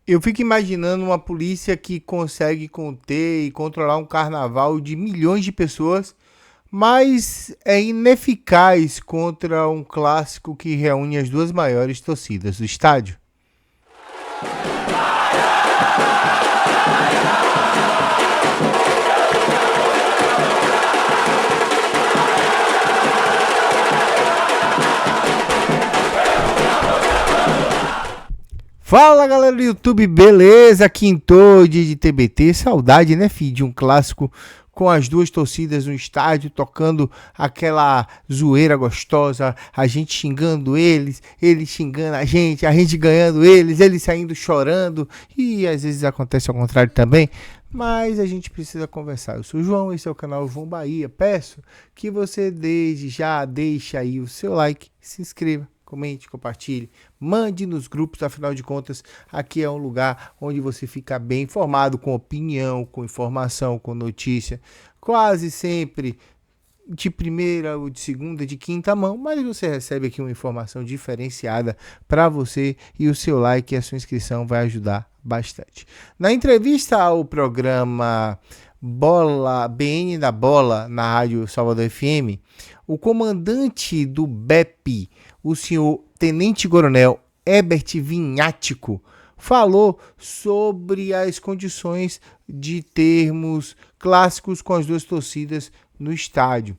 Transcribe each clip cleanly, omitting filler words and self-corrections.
Eu fico imaginando uma polícia que consegue conter e controlar um carnaval de milhões de pessoas, mas é ineficaz contra um clássico que reúne as duas maiores torcidas do estádio. Fala galera do YouTube, beleza? Quintou dia de TBT, saudade né filho, de um clássico com as duas torcidas no estádio, tocando aquela zoeira gostosa, a gente xingando eles xingando a gente ganhando eles saindo chorando, e às vezes acontece ao contrário também, mas a gente precisa conversar. Eu sou o João, esse é o canal João Bahia, peço que você desde já deixe aí o seu like, se inscreva, comente, compartilhe, mande nos grupos, afinal de contas, aqui é um lugar onde você fica bem informado, com opinião, com informação, com notícia, quase sempre de primeira ou de segunda, de quinta mão, mas você recebe aqui uma informação diferenciada para você e o seu like e a sua inscrição vai ajudar bastante. Na entrevista ao programa Bola BN da Bola na Rádio Salvador FM, o comandante do BEP, o senhor Tenente Coronel Herbert Vinhático, falou sobre as condições de termos clássicos com as duas torcidas no estádio.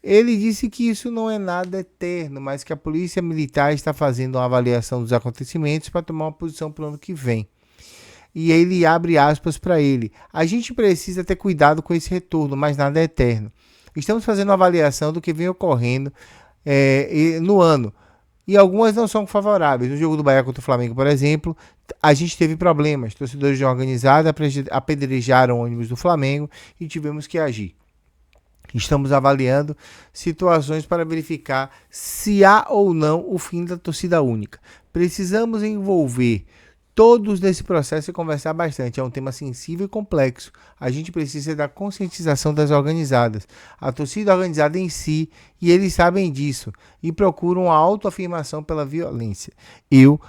Ele disse que isso não é nada eterno, mas que a polícia militar está fazendo uma avaliação dos acontecimentos para tomar uma posição para o ano que vem. E ele abre aspas para ele: a gente precisa ter cuidado com esse retorno, mas nada é eterno. Estamos fazendo uma avaliação do que vem ocorrendo no ano. E algumas não são favoráveis. No jogo do Bahia contra o Flamengo, por exemplo, a gente teve problemas. Torcedores de uma organizada apedrejaram ônibus do Flamengo e tivemos que agir. Estamos avaliando situações para verificar se há ou não o fim da torcida única. Precisamos envolver todos nesse processo e conversar bastante. É um tema sensível e complexo. A gente precisa da conscientização das organizadas, a torcida organizada em si, e eles sabem disso e procuram a autoafirmação pela violência. Eu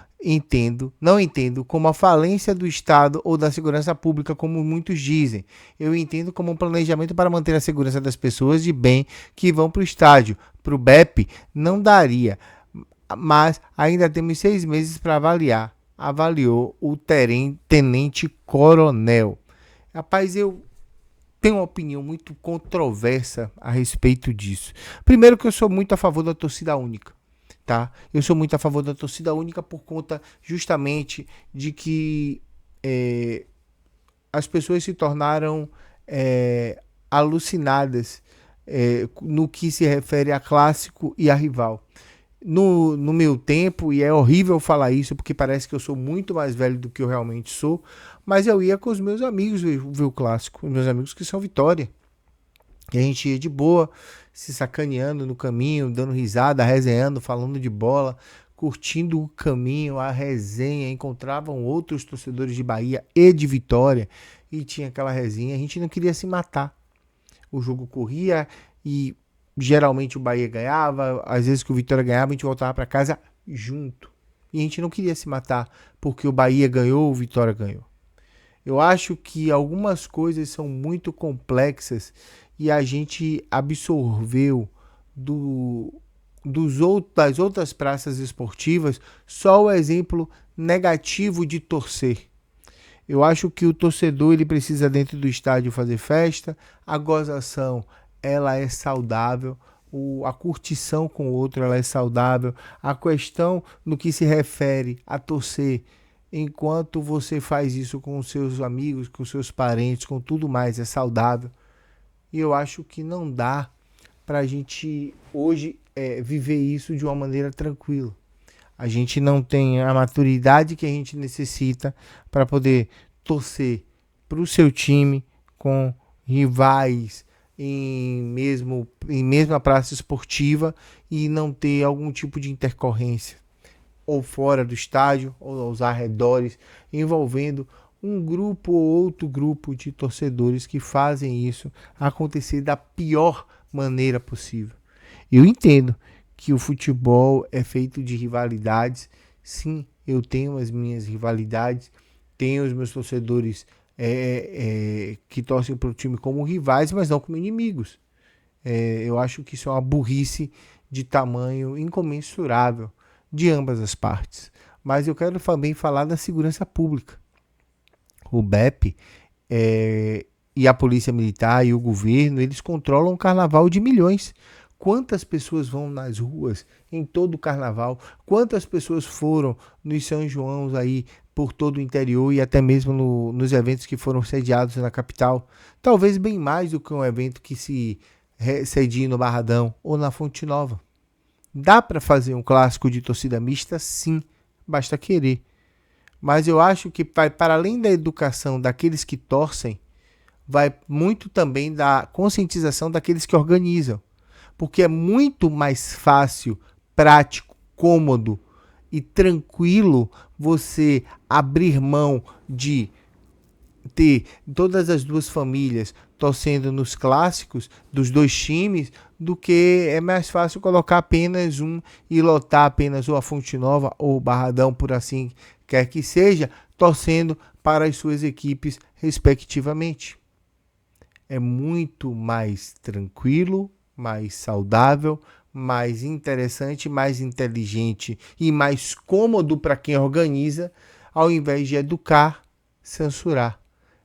não entendo como a falência do Estado ou da segurança pública, como muitos dizem. Eu entendo como um planejamento para manter a segurança das pessoas de bem que vão para o estádio. Para o BEP, não daria, mas ainda temos 6 meses para avaliar. Avaliou o tenente coronel. Rapaz, eu tenho uma opinião muito controversa a respeito disso. Primeiro que eu sou muito a favor da torcida única, tá? Eu sou muito a favor da torcida única por conta justamente de que as pessoas se tornaram alucinadas no que se refere a clássico e a rival. No meu tempo, e é horrível falar isso porque parece que eu sou muito mais velho do que eu realmente sou, mas eu ia com os meus amigos ver o clássico, os meus amigos que são Vitória. E a gente ia de boa, se sacaneando no caminho, dando risada, resenhando, falando de bola, curtindo o caminho, a resenha, encontravam outros torcedores de Bahia e de Vitória e tinha aquela resenha, a gente não queria se matar. O jogo corria e geralmente o Bahia ganhava, às vezes que o Vitória ganhava, a gente voltava para casa junto. E a gente não queria se matar porque o Bahia ganhou, o Vitória ganhou. Eu acho que algumas coisas são muito complexas e a gente absorveu das outras praças esportivas só o exemplo negativo de torcer. Eu acho que o torcedor ele precisa dentro do estádio fazer festa, a gozação ela é saudável, a curtição com o outro ela é saudável, a questão no que se refere a torcer, enquanto você faz isso com os seus amigos, com os seus parentes, com tudo mais, é saudável. E eu acho que não dá para a gente hoje viver isso de uma maneira tranquila. A gente não tem a maturidade que a gente necessita para poder torcer para o seu time com rivais em mesma praça esportiva e não ter algum tipo de intercorrência ou fora do estádio ou aos arredores envolvendo um grupo ou outro grupo de torcedores que fazem isso acontecer da pior maneira possível. Eu entendo que o futebol é feito de rivalidades. Sim, eu tenho as minhas rivalidades tenho os meus torcedores que torcem para o time como rivais, mas não como inimigos. Eu acho que isso é uma burrice de tamanho incomensurável de ambas as partes. Mas eu quero também falar da segurança pública. O BEP e a Polícia Militar e o governo, eles controlam um carnaval de milhões. Quantas pessoas vão nas ruas em todo o carnaval? Quantas pessoas foram nos São Joãos aí por todo o interior e até mesmo nos eventos que foram sediados na capital? Talvez bem mais do que um evento que se cedia no Barradão ou na Fonte Nova. Dá para fazer um clássico de torcida mista? Sim, basta querer. Mas eu acho que vai para além da educação daqueles que torcem, vai muito também da conscientização daqueles que organizam. Porque é muito mais fácil, prático, cômodo e tranquilo você abrir mão de ter todas as duas famílias torcendo nos clássicos dos dois times, do que é mais fácil colocar apenas um e lotar apenas ou a Fonte Nova ou o Barradão, por assim quer que seja, torcendo para as suas equipes respectivamente. É muito mais tranquilo, mais saudável, mais interessante, mais inteligente e mais cômodo para quem organiza, ao invés de educar, censurar,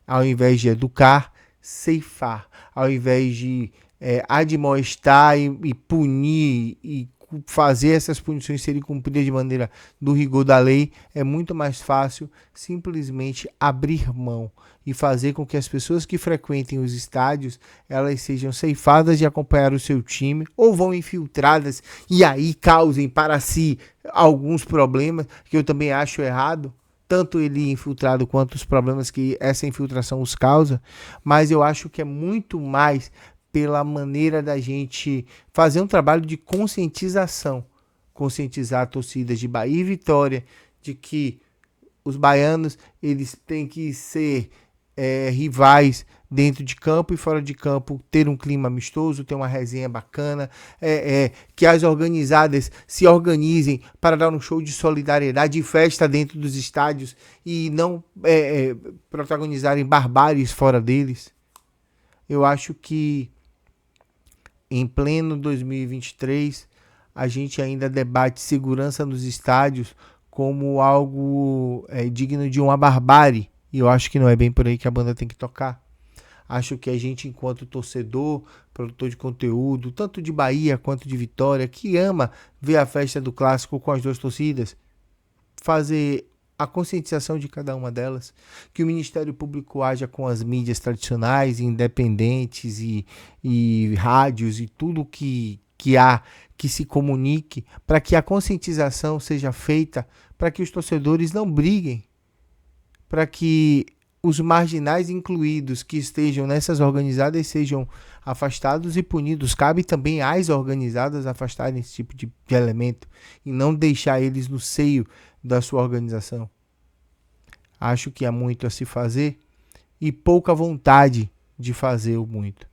ao invés de educar, ceifar, ao invés de admoestar e punir e fazer essas punições serem cumpridas de maneira do rigor da lei. É muito mais fácil simplesmente abrir mão e fazer com que as pessoas que frequentem os estádios, elas sejam ceifadas de acompanhar o seu time, ou vão infiltradas e aí causem para si alguns problemas, que eu também acho errado, tanto ele infiltrado quanto os problemas que essa infiltração os causa. Mas eu acho que é muito mais pela maneira da gente fazer um trabalho de conscientização, conscientizar a torcida de Bahia e Vitória de que os baianos, eles têm que ser rivais dentro de campo e fora de campo, ter um clima amistoso, ter uma resenha bacana, que as organizadas se organizem para dar um show de solidariedade e festa dentro dos estádios e não protagonizarem barbáries fora deles. Eu acho que em pleno 2023 a gente ainda debate segurança nos estádios como algo digno de uma barbárie. E eu acho que não é bem por aí que a banda tem que tocar. Acho que a gente, enquanto torcedor, produtor de conteúdo, tanto de Bahia quanto de Vitória, que ama ver a festa do clássico com as duas torcidas, fazer a conscientização de cada uma delas, que o Ministério Público haja com as mídias tradicionais, independentes e rádios e tudo que há que se comunique, para que a conscientização seja feita, para que os torcedores não briguem, para que os marginais incluídos que estejam nessas organizadas sejam afastados e punidos. Cabe também às organizadas afastarem esse tipo de elemento e não deixar eles no seio da sua organização. Acho que há muito a se fazer e pouca vontade de fazer o muito.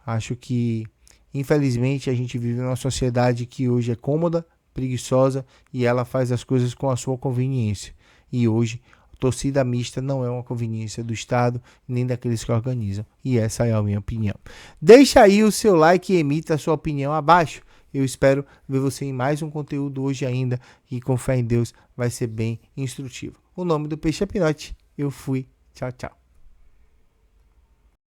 Acho que, infelizmente, a gente vive numa sociedade que hoje é cômoda, preguiçosa e ela faz as coisas com a sua conveniência. E hoje, torcida mista não é uma conveniência do Estado, nem daqueles que organizam. E essa é a minha opinião. Deixa aí o seu like e emita a sua opinião abaixo. Eu espero ver você em mais um conteúdo hoje ainda. E com fé em Deus vai ser bem instrutivo. O nome do peixe é Pinote. Eu fui. Tchau, tchau.